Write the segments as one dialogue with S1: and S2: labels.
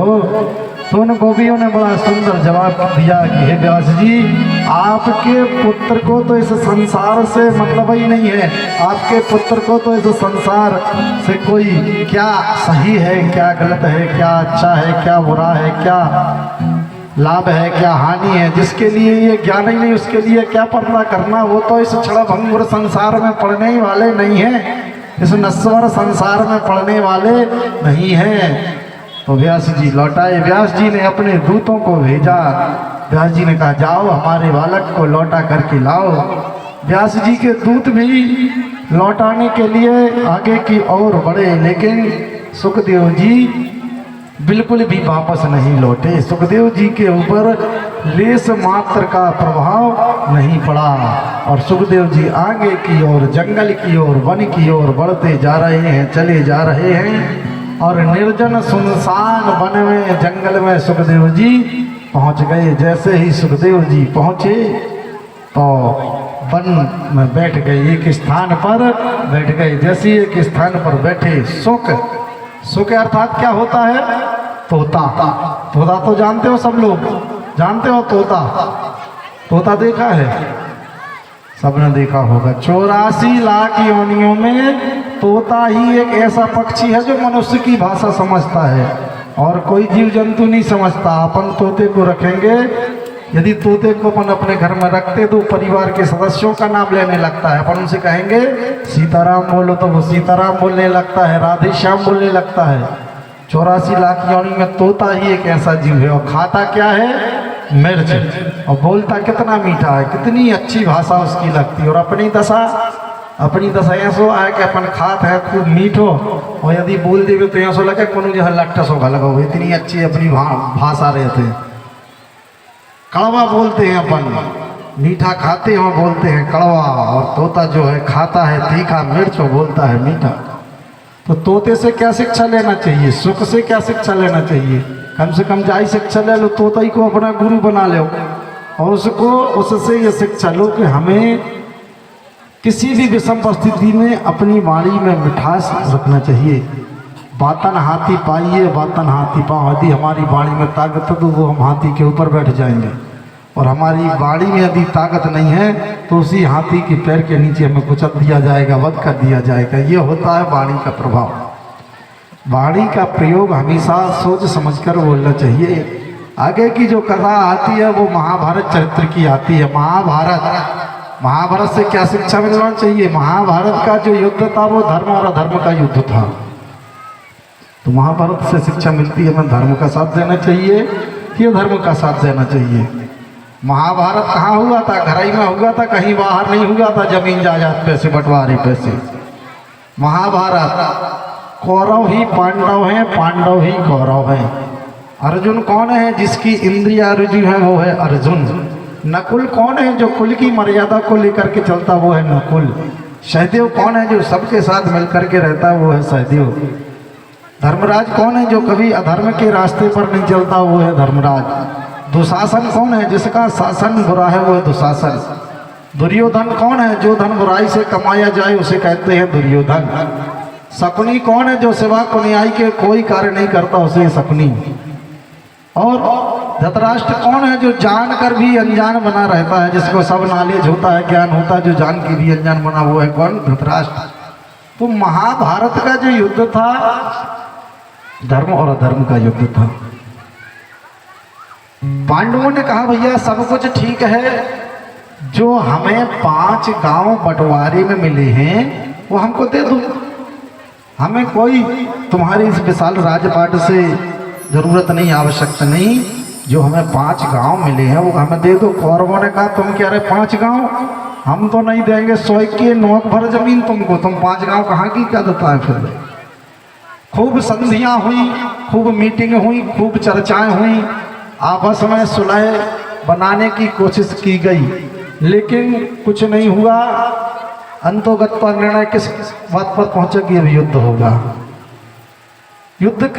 S1: हो। तो उन गोपियों ने बड़ा सुंदर जवाब दिया कि हे व्यास जी, आपके पुत्र को तो इस संसार से मतलब ही नहीं है। आपके पुत्र को तो इस संसार से कोई क्या सही है, क्या गलत है, क्या अच्छा है, क्या बुरा है, क्या लाभ है, क्या हानि है, जिसके लिए ये ज्ञान ही नहीं उसके लिए क्या पर्दा करना। वो तो इस क्षणभंगुर संसार में पड़ने ही वाले नहीं हैं, इस नश्वर संसार में पड़ने वाले नहीं हैं। तो व्यास जी लौटाए। व्यास जी ने अपने दूतों को भेजा। व्यास जी ने कहा जाओ हमारे बालक को लौटा करके लाओ। व्यास जी के दूत भी लौटाने के लिए आगे की ओर बढ़े, लेकिन सुखदेव जी बिल्कुल भी वापस नहीं लौटे। सुखदेव जी के ऊपर लेस मात्र का प्रभाव नहीं पड़ा और सुखदेव जी आगे की ओर, जंगल की ओर, वन की ओर बढ़ते जा रहे हैं, चले जा रहे हैं। और निर्जन सुनसान वन में, जंगल में सुखदेव जी पहुंच गए। जैसे ही सुखदेव जी पहुंचे तो वन में बैठ गए, एक स्थान पर बैठ गए। जैसे एक स्थान पर बैठे, सुख अर्थात क्या होता है? तोता। तोता तो जानते हो, सब लोग जानते हो तोता। तोता देखा है, सबने देखा होगा। 84 लाख योनियों में तोता ही एक ऐसा पक्षी है जो मनुष्य की भाषा समझता है और कोई जीव जंतु नहीं समझता। अपन तोते को रखेंगे, यदि तोते को अपन अपने घर में रखते तो परिवार के सदस्यों का नाम लेने लगता है। अपन उनसे कहेंगे सीताराम बोलो तो वो सीताराम बोलने लगता है, राधे श्याम बोलने लगता है। 84 लाख योनि में तोता ही एक ऐसा जीव है। और खाता क्या है? मिर्च। और बोलता कितना मीठा है, कितनी अच्छी भाषा उसकी लगती है। और अपनी दशा ऐसो है कि अपन खात है खूब मीठो, और यदि बोल देवे तो ऐसो लगे कोनो जो लट्टा सो लगा। इतनी अच्छी अपनी भाषा रहते हैं। कड़वा बोलते हैं अपन, मीठा खाते हो बोलते हैं कड़वा, और तोता जो है खाता है तीखा मिर्च और बोलता है मीठा। तो तोते से क्या शिक्षा लेना चाहिए? सुख से क्या शिक्षा लेना चाहिए? कम से कम जाई शिक्षा ले लो, तोता ही को अपना गुरु बना लो और उससे ये शिक्षा लो कि हमें किसी भी विषम परिस्थिति में अपनी वाणी में मिठास रखना चाहिए। बातन हाथी पाइए बातन हाथी पाओ। यदि हमारी वाणी में ताकत है तो वो हम हाथी के ऊपर बैठ जाएंगे, और हमारी वाणी में यदि ताकत नहीं है तो उसी हाथी के पैर के नीचे हमें कुचल दिया जाएगा, वध कर दिया जाएगा। ये होता है वाणी का प्रभाव। वाणी का प्रयोग हमेशा सोच समझकर बोलना चाहिए। आगे की जो कथा आती है वो महाभारत चरित्र की आती है। महाभारत से क्या शिक्षा मिलना चाहिए? महाभारत का जो युद्ध था वो धर्म और अधर्म का युद्ध था। तो महाभारत से शिक्षा मिलती है हमें धर्म का साथ देना चाहिए या धर्म का साथ देना चाहिए। महाभारत कहाँ हुआ था? घर ही में हुआ था, कहीं बाहर नहीं हुआ था। जमीन जायदाद पैसे बंटवारे पैसे। महाभारत कौरव ही पांडव हैं, पांडव ही कौरव हैं। अर्जुन कौन है? जिसकी इंद्रिया रुजु है वो है अर्जुन। नकुल कौन है? जो कुल की मर्यादा को लेकर के चलता वो है नकुल। सहदेव कौन है? जो सबके साथ मिलकर के रहता है वो है सहदेव। धर्मराज कौन है? जो कभी अधर्म के रास्ते पर नहीं चलता वो है धर्मराज। दुशासन कौन है? जिसका शासन बुरा है वो है दुशासन। दुर्योधन कौन है? जो धन बुराई से कमाया जाए उसे कहते हैं दुर्योधन। शकुनी कौन है? जो सिवा कुनियाई के कोई कार्य नहीं करता उसे शकुनी। और धृतराष्ट्र कौन है? जो जानकर भी अनजान बना रहता है, जिसको सब नॉलेज होता है, ज्ञान होता है, जो जान के भी अनजान बना वो है कौन? धृतराष्ट्र। तो महाभारत का जो युद्ध था धर्म और अधर्म का युद्ध था। पांडवों ने कहा भैया सब कुछ ठीक है, जो हमें 5 गांव बंटवारे में मिले हैं वो हमको दे दो। हमें कोई तुम्हारी इस विशाल राजपाट से जरूरत नहीं, आवश्यकता नहीं। जो हमें 5 गांव मिले हैं वो हमें दे दो। कौरवों ने कहा तुम कह रहे 5 गांव, हम तो नहीं देंगे। 100 के 9 भर जमीन तुमको, तुम 5 गांव कहाँ की क्या देता है? फिर खूब संधियां हुई, खूब मीटिंग हुई, खूब चर्चाएं हुई, आपस में सुलह बनाने की कोशिश की गई, लेकिन कुछ नहीं हुआ। अंतोगत पर निर्णय किस बात पर पहुंचा कि अब युद्ध होगा। युद्ध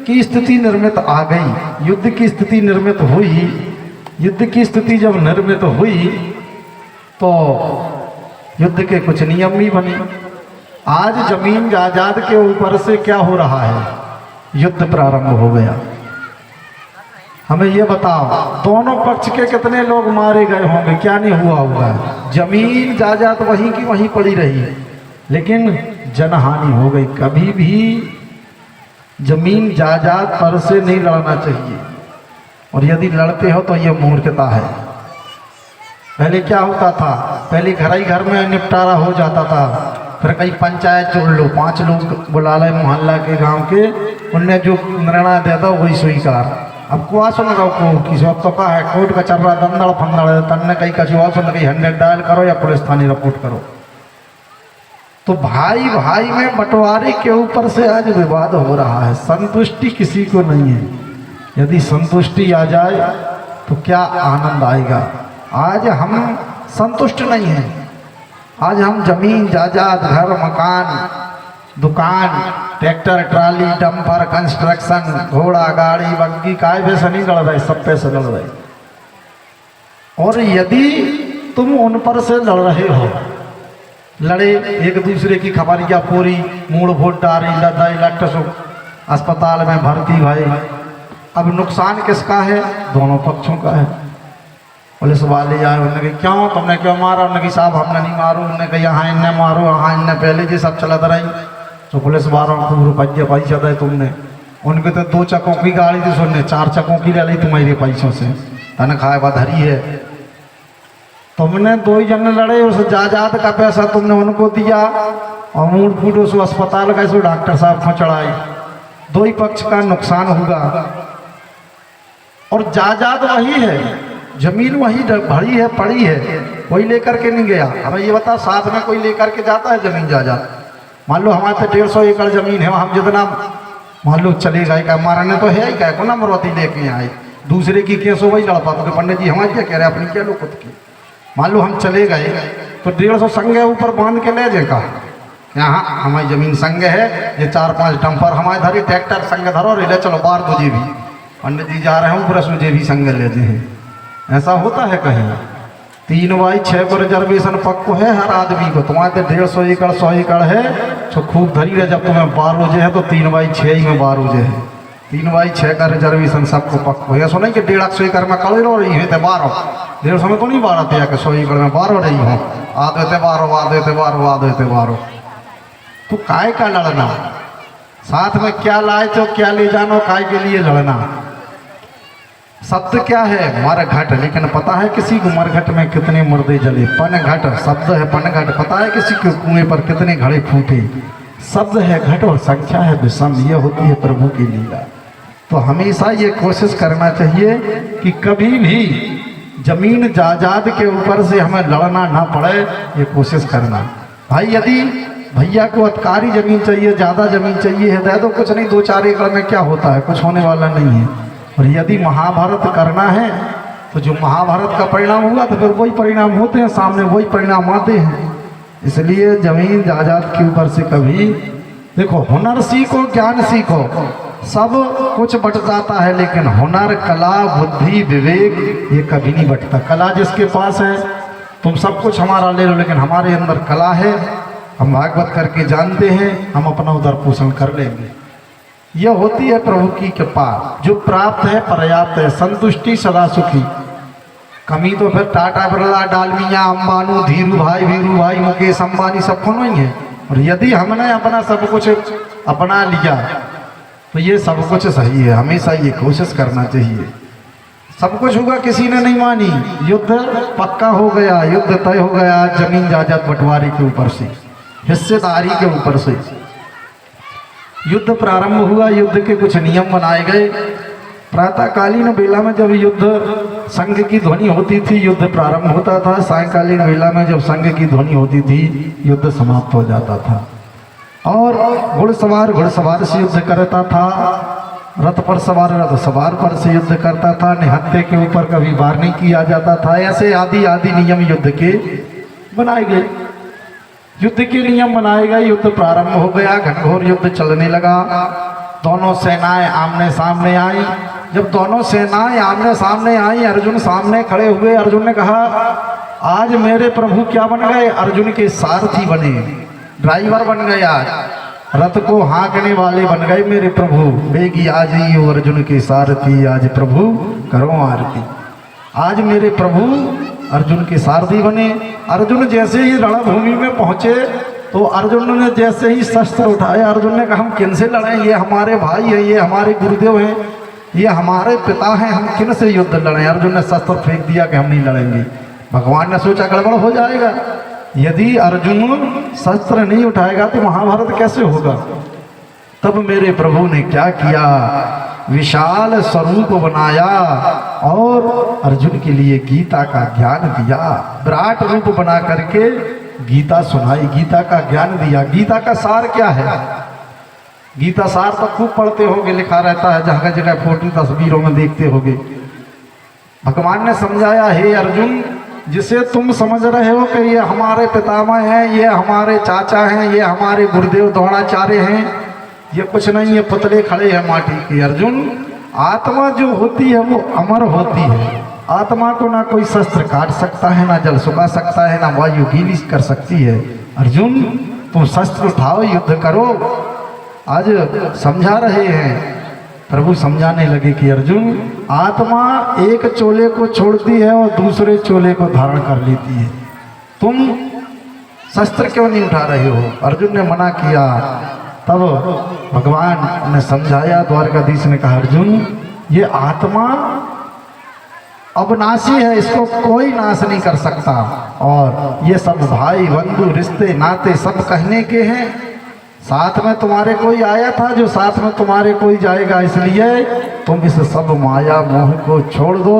S1: की स्थिति निर्मित आ गई। युद्ध की स्थिति निर्मित हुई। युद्ध की स्थिति जब निर्मित हुई तो युद्ध के कुछ नियम भी बने। आज जमीन जायदाद के ऊपर से क्या हो रहा है? युद्ध प्रारंभ हो गया। हमें ये बताओ, दोनों पक्ष के कितने लोग मारे गए होंगे, क्या नहीं हुआ होगा? जमीन जायदाद वहीं की वहीं पड़ी रही, लेकिन जनहानि हो गई। कभी भी जमीन जायदाद पर से नहीं लड़ना चाहिए, और यदि लड़ते हो तो ये मूर्खता है। पहले क्या होता था, पहले घर ही घर में निपटारा हो जाता था, फिर कहीं पंचायत जोड़ लो, 5 लोग बुला ले मोहल्ला के गांव के, उनने जो निर्णय दे दो वही स्वीकार। अब कुआ सुन रहा को किसी वक्त तो कहा है कोर्ट का चल रहा दंदड़ फंदड़, तन्ने कहीं कचुआ सुन कहीं 100 डायल करो या पुलिस थाने रिपोर्ट करो। तो भाई भाई में बंटवारे के ऊपर से आज विवाद हो रहा है, संतुष्टि किसी को नहीं है। यदि संतुष्टि आ जाए तो क्या आनंद आएगा। आज हम संतुष्ट नहीं हैं, आज हम जमीन जायदाद, घर मकान, दुकान, ट्रैक्टर ट्राली, डंपर, कंस्ट्रक्शन, घोड़ा गाड़ी बग्गी काय पे से नहीं लड़ रहे, सब पे से लड़ रहे। और यदि तुम उन पर से लड़ रहे हो, लड़े एक दूसरे की खबरिया पूरी मूड़ फूट डारी लदाई लट्टसो अस्पताल में भर्ती भाई, अब नुकसान किसका है? दोनों पक्षों का है। पुलिस वाले आए, उन्होंने कहा क्यों तुमने क्यों मारा? उन्होंने कहा साहब हमने नहीं मारो। उन्होंने कहा यहाँ इन्ने मारो, यहाँ इन्ने पहले जी सब चलत रही। तो पुलिस वालों को रुपये पैसा दे तुमने, उनके तो 2 चक्कों की गाड़ी थी, सुनने 4 चक्कों की ले ली तुम्हारे पैसों से, तनख्वाह बधरी है। तुमने 2 जन लड़े, उस जायदाद का पैसा तुमने उनको दिया, और मूड़ फूट उस अस्पताल का सो डॉक्टर साहब को चढ़ाई। 2 ही पक्ष का नुकसान होगा। और जायदाद वही है, जमीन वही भरी है, पड़ी है, कोई लेकर के नहीं गया। हमें ये बता, साथ में कोई लेकर के जाता है जमीन जायदाद? मान लो हमारे तो 150 एकड़ जमीन है, हम जितना मान लो चले गए, क्या मारने तो है ही, क्या को ना मरवाती लेके आए, दूसरे की केस हो वही लड़पा। तो पंडित जी हमारी क्या कह रहे हैं, अपनी क्या लो खुद की। मान लो हम चले गए तो 150 संघ ऊपर बांध के ले जाएगा, यहाँ हमारी जमीन संघ है, ये 4-5 डंपर हमारे धरी, ट्रैक्टर संघ धरो ले चलो बाहर, तुझे भी पंडित जी जा रहे हैं पूरा तुझे भी संघ ले जाए। ऐसा होता है कहीं? 3/6 को रिजर्वेशन पक्को है हर आदमी को। तुम्हारे 150 एकड़ 100 एकड़ है तो खूब धरी रहे, जब तुम्हें 12 है तो 3/6 ही में 12 है, 3/6 का रिजर्वेशन सबको पक्को है। सुना कि 150 एकड़ में कल रही है 12, 150 में तो नहीं 12 थे, 100 एकड़ में 12 रही हो, आधे थे 12, आधे थे 12, आधे थे 12। तो काय का लड़ना? साथ में क्या लाए तो क्या ले जानो, काय के लिए लड़ना? शब्द क्या है? मरघट। लेकिन पता है किसी को मरघट में कितने मुर्दे जले? पनघट शब्द है, पनघट। पता है किसी के कुएं पर कितने घड़े फूटे? शब्द है घट और संख्या है विषम। ये होती है प्रभु की लीला। तो हमेशा ये कोशिश करना चाहिए कि कभी भी जमीन जायदाद के ऊपर से हमें लड़ना ना पड़े, ये कोशिश करना। भाई यदि भैया को अधिकारी जमीन चाहिए, ज़्यादा जमीन चाहिए है, दे दो, कुछ नहीं, 2-4 एकड़ में क्या होता है, कुछ होने वाला नहीं है। और यदि महाभारत करना है तो जो महाभारत का परिणाम हुआ तो फिर वही परिणाम होते हैं, सामने वही परिणाम आते हैं। इसलिए जमीन जायदाद के ऊपर से कभी देखो, हुनर सीखो, ज्ञान सीखो, सब कुछ बट जाता है, लेकिन हुनर, कला, बुद्धि, विवेक ये कभी नहीं बटता। कला जिसके पास है, तुम सब कुछ हमारा ले लो, लेकिन हमारे अंदर कला है, हम भागवत करके जानते हैं, हम अपना उधर पोषण कर लेंगे। यह होती है प्रभु की कृपा। जो प्राप्त है पर्याप्त है, संतुष्टि सदा सुखी। कमी तो फिर टाटा बिरला, डालमिया, अंबानू, धीरू भाई, वीरू भाई, मुकेश अंबानी सबको नहीं है। और यदि हमने अपना सब कुछ अपना लिया तो ये सब कुछ सही है। हमेशा ये कोशिश करना चाहिए। सब कुछ होगा, किसी ने नहीं मानी, युद्ध पक्का हो गया, युद्ध तय हो गया, जमीन जायदाद बंटवारे के ऊपर से, हिस्सेदारी के ऊपर से युद्ध प्रारंभ हुआ। युद्ध के कुछ नियम बनाए गए। प्रातःकालीन बेला में जब युद्ध संघ की ध्वनि होती थी, युद्ध प्रारंभ होता था। सायंकालीन बेला में जब संघ की ध्वनि होती थी, युद्ध समाप्त हो जाता था। और घुड़सवार से युद्ध करता था, रथ पर सवार रथ सवार पर से युद्ध करता था, निहत्थे के ऊपर कभी वार नहीं किया जाता था। ऐसे आदि आदि नियम युद्ध के बनाए गए। युद्ध के नियम बनाए गए, युद्ध प्रारंभ हो गया, घनघोर युद्ध चलने लगा। दोनों सेनाएं आमने सामने आई। जब दोनों सेनाएं आमने सामने आई, अर्जुन सामने खड़े हुए। अर्जुन ने कहा, आज मेरे प्रभु क्या बन गए? अर्जुन के सारथी बने, ड्राइवर बन गए। आज रथ को हाँकने वाले बन गए मेरे प्रभु। बेगी आज ही अर्जुन के सारथी, आज प्रभु करो आरती। आज मेरे प्रभु अर्जुन के सारथी बने। अर्जुन जैसे ही रणभूमि में पहुंचे तो अर्जुन ने जैसे ही शस्त्र उठाए, अर्जुन ने कहा हम किन से लड़ें, ये हमारे भाई हैं, ये हमारे गुरुदेव हैं, ये हमारे पिता हैं, हम किन से युद्ध लड़ें। अर्जुन ने शस्त्र फेंक दिया कि हम नहीं लड़ेंगे। भगवान ने सोचा गड़बड़ हो जाएगा, यदि अर्जुन शस्त्र नहीं उठाएगा तो महाभारत कैसे होगा। तब मेरे प्रभु ने क्या किया, विशाल स्वरूप बनाया और अर्जुन के लिए गीता का ज्ञान दिया। विराट रूप बना करके गीता सुनाई, गीता का ज्ञान दिया। गीता का सार क्या है, गीता सार तो खूब पढ़ते होगे, लिखा रहता है जगह जगह, फोटो तस्वीरों में देखते होगे। भगवान ने समझाया, हे अर्जुन, जिसे तुम समझ रहे हो कि ये हमारे पितामह हैं, ये हमारे चाचा हैं, ये हमारे गुरुदेव द्रोणाचार्य हैं, ये कुछ नहीं, ये पुतले खड़े हैं माटी के। अर्जुन, आत्मा जो होती है वो अमर होती है। आत्मा को ना कोई शस्त्र काट सकता है, ना जल सुखा सकता है, ना वायु गीली कर सकती है। अर्जुन, तुम शस्त्र उठाओ, युद्ध करो। आज समझा रहे हैं प्रभु, समझाने लगे कि अर्जुन, आत्मा एक चोले को छोड़ती है और दूसरे चोले को धारण कर लेती है, तुम शस्त्र क्यों नहीं उठा रहे हो। अर्जुन ने मना किया। तब भगवान ने समझाया, द्वारकाधीश ने कहा, अर्जुन, ये आत्मा अविनाशी है, इसको कोई नाश नहीं कर सकता, और ये सब भाई बंधु रिश्ते नाते सब कहने के हैं। साथ में तुम्हारे कोई आया था, जो साथ में तुम्हारे कोई जाएगा, इसलिए तुम इस सब माया मोह को छोड़ दो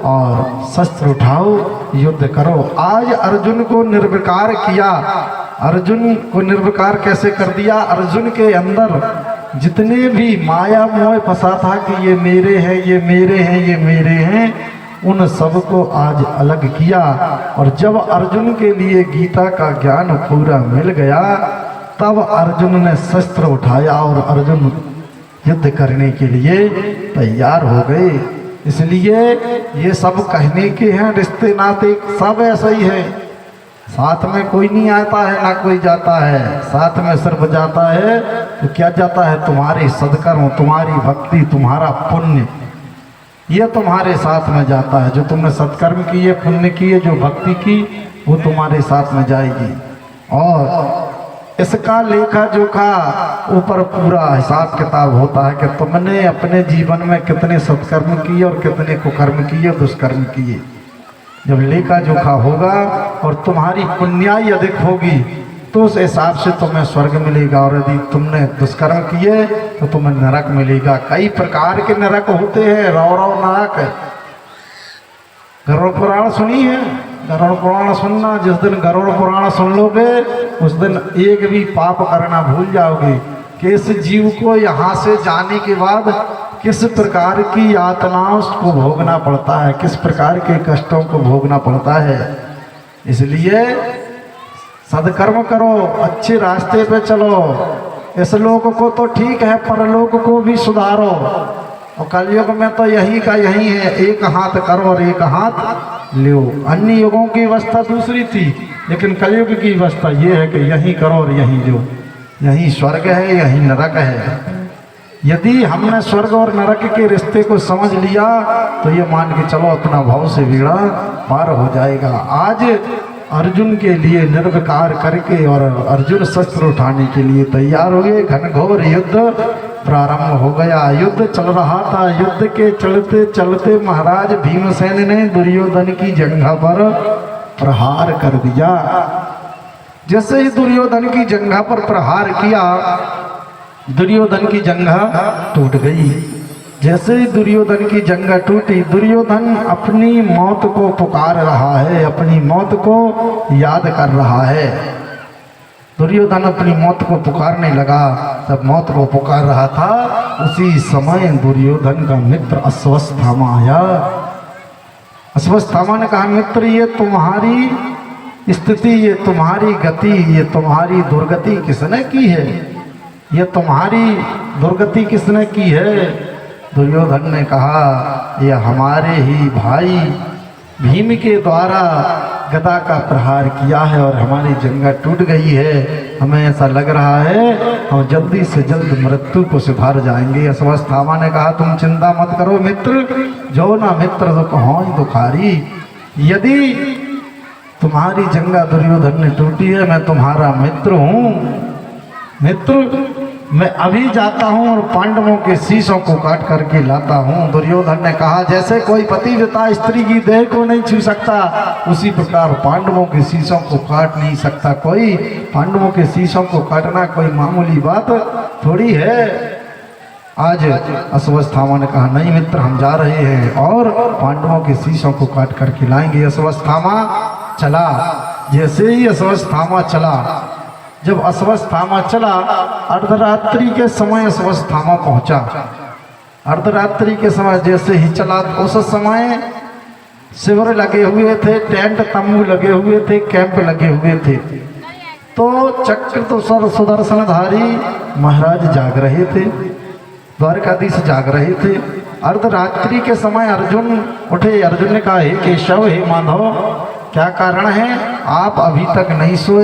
S1: और शस्त्र उठाओ, युद्ध करो। आज अर्जुन को निर्विकार किया। अर्जुन को निर्विकार कैसे कर दिया, अर्जुन के अंदर जितने भी माया मोह फंसा था कि ये मेरे हैं, ये मेरे हैं, ये मेरे हैं, उन सबको आज अलग किया। और जब अर्जुन के लिए गीता का ज्ञान पूरा मिल गया, तब अर्जुन ने शस्त्र उठाया और अर्जुन युद्ध करने के लिए तैयार हो गए। इसलिए ये सब कहने के हैं, रिश्ते नाते सब ऐसा ही है। साथ में कोई नहीं आता है, ना कोई जाता है, साथ में सिर्फ जाता है तो क्या जाता है, तुम्हारे सदकर्म, तुम्हारी भक्ति, तुम्हारा पुण्य, ये तुम्हारे साथ में जाता है। जो तुमने सत्कर्म किए, पुण्य किए, जो भक्ति की, वो तुम्हारे साथ में जाएगी। और इसका लेखा जोखा ऊपर पूरा हिसाब किताब होता है कि तुमने अपने जीवन में कितने सत्कर्म किए और कितने कुकर्म किए, दुष्कर्म किए। जब लेखा जोखा होगा और तुम्हारी पुण्याई अधिक होगी तो उस हिसाब से तुम्हें स्वर्ग मिलेगा, और यदि तुमने दुष्कर्म किए तो तुम्हें नरक मिलेगा। कई प्रकार के नरक होते हैं, रौरव नरक। गरुड़ पुराण सुनी है, गरुड़ पुराण सुनना। जिस दिन गरुड़ पुराण सुन लोगे उस दिन एक भी पाप करना भूल जाओगे कि इस जीव को यहाँ से जाने के बाद किस प्रकार की यातनाओं को भोगना पड़ता है, किस प्रकार के कष्टों को भोगना पड़ता है। इसलिए सदकर्म करो, अच्छे रास्ते पे चलो। इस लोक को तो ठीक है, परलोक को भी सुधारो। और कलयुग में तो यही का यही है, एक हाथ करो और एक हाथ लो। अन्य युगों की अवस्था दूसरी थी, लेकिन कलयुग की अवस्था ये है कि यही करो और यही लो। यही स्वर्ग है, यही नरक है। यदि हमने स्वर्ग और नरक के रिश्ते को समझ लिया तो ये मान के चलो अपना भाव से बीड़ा पार हो जाएगा। आज अर्जुन के लिए निर्विकार करके और अर्जुन शस्त्र उठाने के लिए तैयार हो गए। घनघोर युद्ध प्रारंभ हो गया। युद्ध चल रहा था। युद्ध के चलते चलते महाराज भीमसेन ने दुर्योधन की जंघा पर प्रहार कर दिया। जैसे ही दुर्योधन की जंघा पर प्रहार किया, दुर्योधन की जंघा टूट गई। जैसे ही दुर्योधन की जंघा टूटी, दुर्योधन अपनी मौत को पुकार रहा है, अपनी मौत को याद कर रहा है। दुर्योधन अपनी मौत को पुकारने लगा। जब मौत को पुकार रहा था, उसी समय दुर्योधन का मित्र अश्वत्थामा आया। अश्वत्थामा ने कहा, मित्र, ये तुम्हारी स्थिति, ये तुम्हारी गति, ये तुम्हारी दुर्गति किसने की है? ये तुम्हारी दुर्गति किसने की है? दुर्योधन ने कहा, यह हमारे ही भाई भीम के द्वारा गदा का प्रहार किया है और हमारी जंगा टूट गई है। हमें ऐसा लग रहा है हम जल्दी से जल्द मृत्यु को सुधार जाएंगे। अश्वत्थामा ने कहा तुम चिंता मत करो मित्र, जो ना मित्र तो कहो दुखारी। यदि तुम्हारी जंगा दुर्योधन ने टूटी है, मैं तुम्हारा मित्र हूँ। मित्र मैं अभी जाता हूँ और पांडवों के शीशों को काट करके लाता हूँ। दुर्योधन ने कहा जैसे कोई पतिव्रता स्त्री की देह को नहीं छू सकता, उसी प्रकार पांडवों के शीशों को काट नहीं सकता कोई। पांडवों के शीशों को काटना कोई मामूली बात थोड़ी है। आज अश्वत्थामा ने कहा नहीं मित्र, हम जा रहे हैं और पांडवों के शीशों को काट करके लाएंगे। अश्वत्थामा चला। जैसे ही अश्वत्थामा चला, जब अश्वत्थामा चला, अर्धरात्रि के समय अश्वत्थामा पहुंचा। अर्धरात्रि के समय जैसे ही चला, उस समय शिविर लगे हुए थे, टेंट तंबू लगे हुए थे, कैंप लगे हुए थे। तो चक्र तो सुदर्शनधारी महाराज जाग रहे थे, द्वारकाधीश जाग रहे थे। अर्धरात्रि के समय अर्जुन उठे। अर्जुन ने कहा हे केशव, हे माधव, क्या कारण है आप अभी तक नहीं सोए?